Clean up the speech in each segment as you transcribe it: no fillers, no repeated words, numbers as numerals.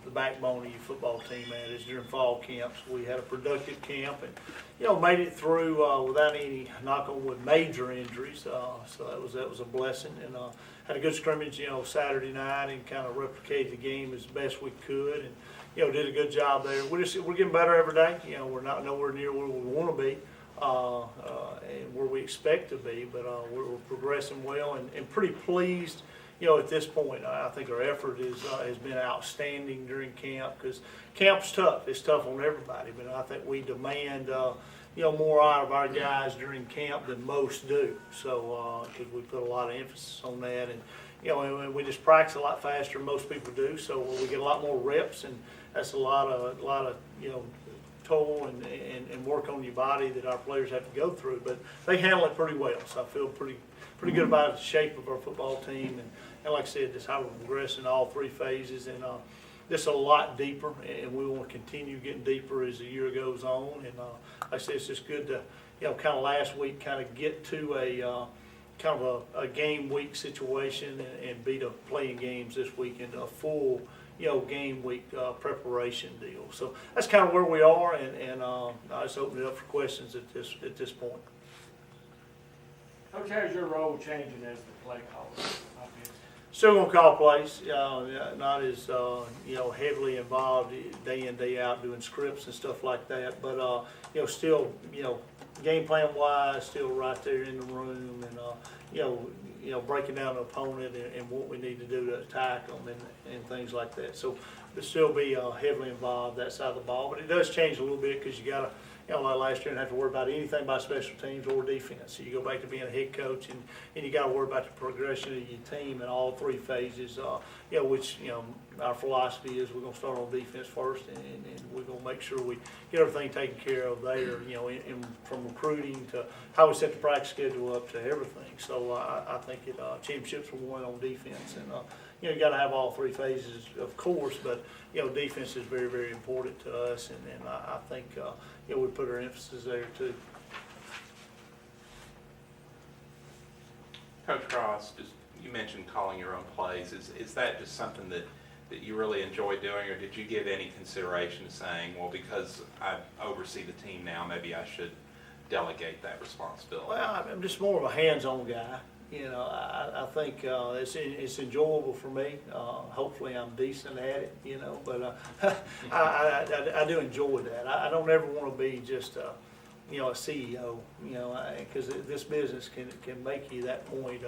the backbone of your football team at is during fall camps. We had a productive camp and, made it through without any, knock on wood, major injuries. So that was a blessing, and had a good scrimmage, Saturday night, and kind of replicated the game as best we could, and did a good job there. We're getting better every day. We're not nowhere near where we want to be. And where we expect to be, but we're progressing well and pretty pleased. At this point, I think our effort has been outstanding during camp, because camp's tough. It's tough on everybody, but I think we demand more out of our guys during camp than most do. So because we put a lot of emphasis on that, and and we just practice a lot faster than most people do. So we get a lot more reps, and that's a lot of toll and work on your body that our players have to go through, but they handle it pretty well. So I feel pretty good about the shape of our football team, and like I said, just how we're progressing all three phases, and just a lot deeper, and we want to continue getting deeper as the year goes on. And like I said, it's just good to kind of last week kind of get to a kind of a game week situation, and be to playing games this weekend, a full game week preparation deal. So that's kind of where we are, and I just open it up for questions at this point. Coach, how's your role changing as the play caller? Still gonna call plays, not as heavily involved day in day out doing scripts and stuff like that, but still game plan wise, still right there in the room, and breaking down the opponent and what we need to do to attack them and things like that. So to still be heavily involved that side of the ball, but it does change a little bit, because you got to, like last year, didn't have to worry about anything about special teams or defense. So you go back to being a head coach, and you got to worry about the progression of your team in all three phases. Which our philosophy is we're going to start on defense first, and we're going to make sure we get everything taken care of there. From recruiting to how we set the practice schedule up to everything. So I think championships are won on defense, and you got to have all three phases, of course, but defense is very, very important to us, and I think we put our emphasis there too. Coach Cross, you mentioned calling your own plays. Is that just something that you really enjoy doing, or did you give any consideration to saying, well, because I oversee the team now, maybe I should delegate that responsibility? Well, I'm just more of a hands-on guy. I think it's enjoyable for me. Hopefully I'm decent at it, but I do enjoy that. I don't ever want to be just a CEO, because this business can make you that point,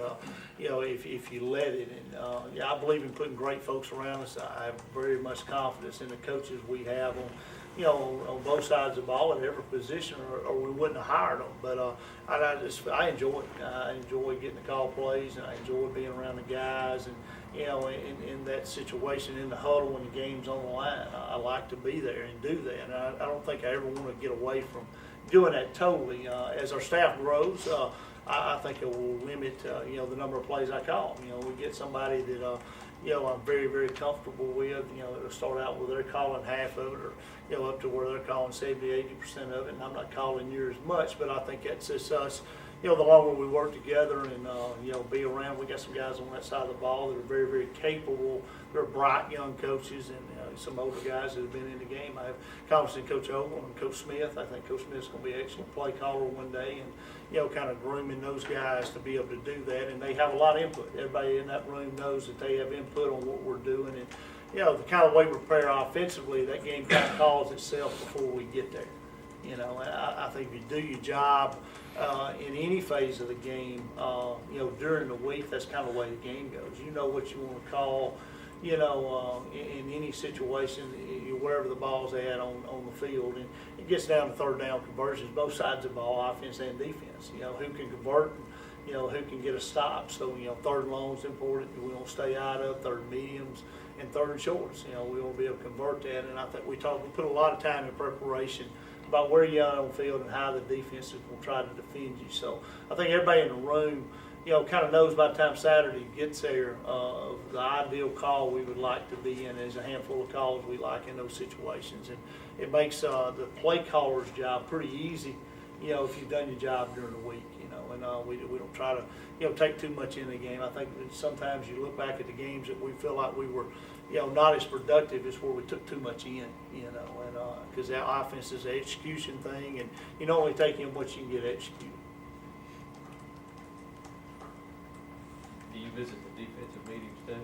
if you let it. And I believe in putting great folks around us. I have very much confidence in the coaches we have on both sides of the ball at every position, or we wouldn't have hired them. But I enjoy it. I enjoy getting the call plays, and I enjoy being around the guys, and in that situation, in the huddle when the game's on the line. I like to be there and do that, and I don't think I ever want to get away from doing that totally. As our staff grows, I think it will limit the number of plays I call. We get somebody that I'm very, very comfortable with. It'll start out where they're calling half of it, or up to where they're calling 70-80% of it, and I'm not calling near as much. But I think that's just us. The longer we work together and be around, we got some guys on that side of the ball that are very, very capable. They're bright young coaches, and some older guys that have been in the game. I have confidence in Coach Ogle and Coach Smith. I think Coach Smith's going to be an excellent play caller one day, and kind of grooming those guys to be able to do that. And they have a lot of input. Everybody in that room knows that they have input on what we're doing, and the kind of way we prepare offensively, that game kind of calls itself before we get there. I think if you do your job in any phase of the game, during the week, that's kind of the way the game goes. You know what you want to call, in any situation, wherever the ball's at on the field. And it gets down to third down conversions, both sides of the ball, offense and defense. Who can convert, who can get a stop. So, third and long is important. We won't stay out of third and mediums and third and shorts. We won't be able to convert that. And I think we put a lot of time in preparation about where you're out on the field and how the defense is going to try to defend you. So I think everybody in the room, kind of knows by the time Saturday gets there, the ideal call we would like to be in. Is a handful of calls we like in those situations. And it makes the play caller's job pretty easy, if you've done your job during the week, and we don't try to, take too much in the game. I think that sometimes you look back at the games that we feel like we were, not as productive as where we took too much in, and because our offense is an execution thing, and you only take in what you can get executed. Do you visit the defensive meetings too?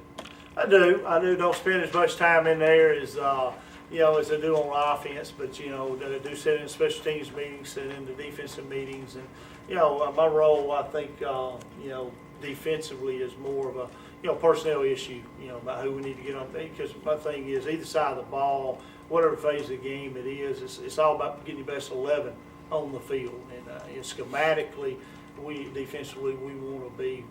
I do. Don't spend as much time in there as as I do on offense, but I do sit in special teams meetings, sit in the defensive meetings, and my role, I think, defensively is more of a personnel issue, about who we need to get on. Because my thing is, either side of the ball, whatever phase of the game it is, it's all about getting your best 11 on the field. And schematically, defensively we want to be,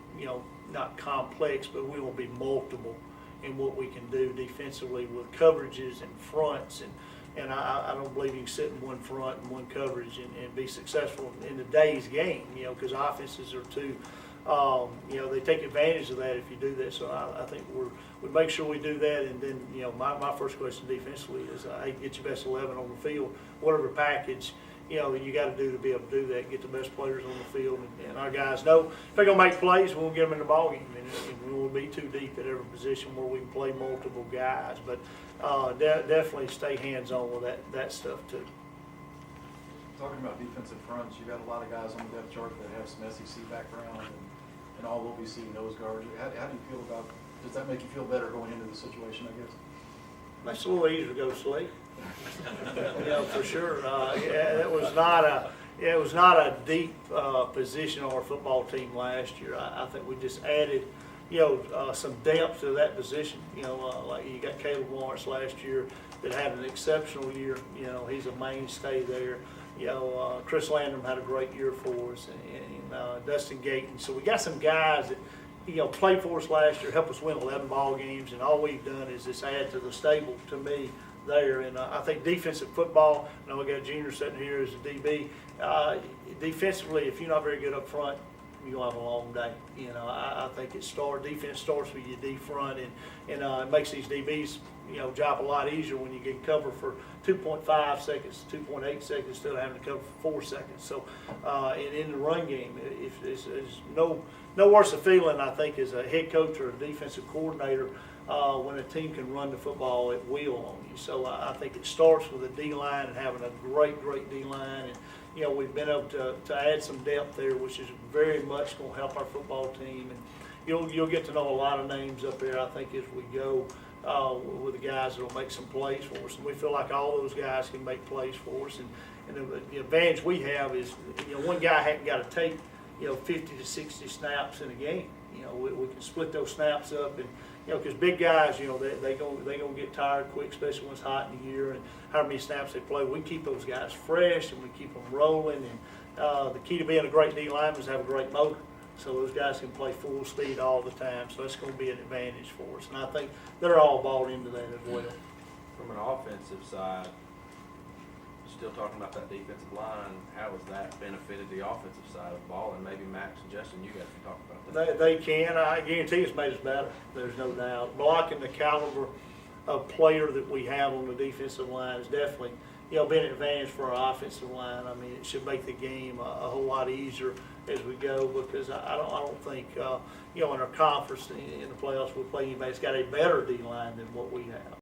not complex, but we want to be multiple in what we can do defensively with coverages and fronts, and I don't believe you can sit in one front and one coverage and be successful in today's game, because offenses are too, they take advantage of that if you do that. So I think we make sure we do that, and then my first question defensively is, hey, get your best 11 on the field, whatever package you got to do to be able to do that, get the best players on the field, and our guys know if they're going to make plays, we won't get them in the ballgame, and we won't be too deep at every position where we can play multiple guys. But definitely stay hands-on with that stuff too. Talking about defensive fronts, you got a lot of guys on the depth chart that have some SEC background and all OVC nose guards. How do you feel about? Does that make you feel better going into the situation? I guess. Makes it a little easier to go to sleep. For sure. It was not a deep position on our football team last year. I think we just added, some depth to that position. Like you got Caleb Lawrence last year that had an exceptional year. He's a mainstay there. Chris Landrum had a great year for us, and Dustin Gayton. So we got some guys that played for us last year, helped us win 11 ball games, and all we've done is just add to the stable to me there. And I think defensive football, we got a junior sitting here as a DB. Defensively, if you're not very good up front, you're going to have a long day. I think defense starts with your D front, and it makes these DBs, job a lot easier when you get cover for 2.5 seconds, 2.8 seconds instead of having to cover for 4 seconds. So, and in the run game, it's no worse a feeling, I think, as a head coach or a defensive coordinator when a team can run the football at will on you. So I think it starts with a D-line and having a great D-line. And, we've been able to add some depth there, which is very much going to help our football team. And you'll get to know a lot of names up there, I think, as we go with the guys that will make some plays for us. And we feel like all those guys can make plays for us. And the advantage we have is, one guy hadn't got to take 50 to 60 snaps in a game. We can split those snaps up, and because big guys, they gonna get tired quick, especially when it's hot in the year and how many snaps they play. We keep those guys fresh and we keep them rolling. And the key to being a great D lineman is have a great motor, so those guys can play full speed all the time. So that's going to be an advantage for us, and I think they're all bought into that as well. From an offensive side, still talking about that defensive line, how has that benefited the offensive side of the ball? And maybe Max and Justin, you guys can talk about that. They can. I guarantee it's made us better. There's no doubt. Blocking the caliber of player that we have on the defensive line is definitely, been an advantage for our offensive line. I mean, it should make the game a whole lot easier as we go, because I don't think, in our conference in the playoffs, we'll play anybody that's got a better D line than what we have.